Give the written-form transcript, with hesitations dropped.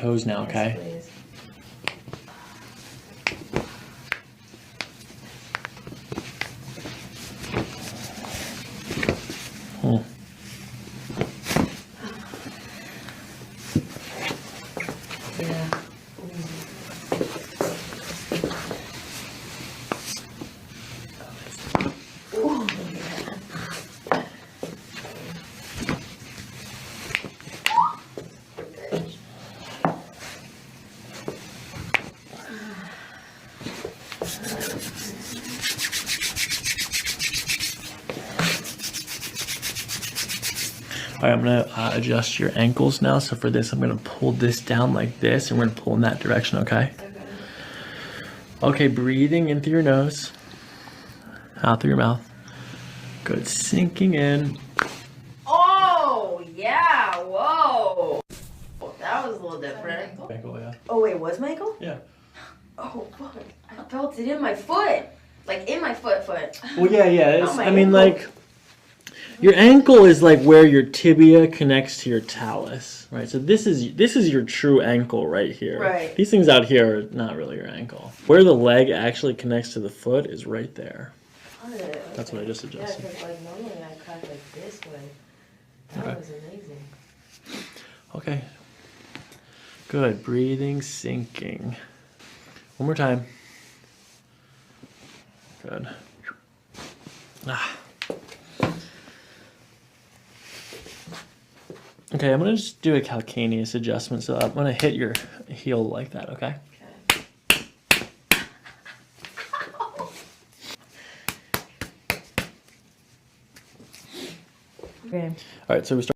toes now, okay? Yes, Hmm. yeah. Ooh, yeah. All right, I'm gonna adjust your ankles now. So for this, I'm gonna pull this down like this, and we're gonna pull in that direction, okay? Okay, breathing in through your nose, out through your mouth. Good, sinking in. Oh, yeah, whoa. That was a little different. Ankle, yeah. Oh, wait, was my ankle? Yeah. Oh, fuck. I felt it in my foot. Like, in my foot. Well, yeah. It's, Not my I mean, ankle. like, your ankle is like where your tibia connects to your talus, right? So this is your true ankle right here. Right. These things out here are not really your ankle. Where the leg actually connects to the foot is right there. Okay. That's what I just adjusted. Yeah, because, like, normally I cut like this way. That Okay. was amazing. Okay. Good. Breathing, sinking. One more time. Good. Ah. Okay, I'm gonna just do a calcaneus adjustment. So I'm gonna hit your heel like that, okay? Okay. All right, so we start.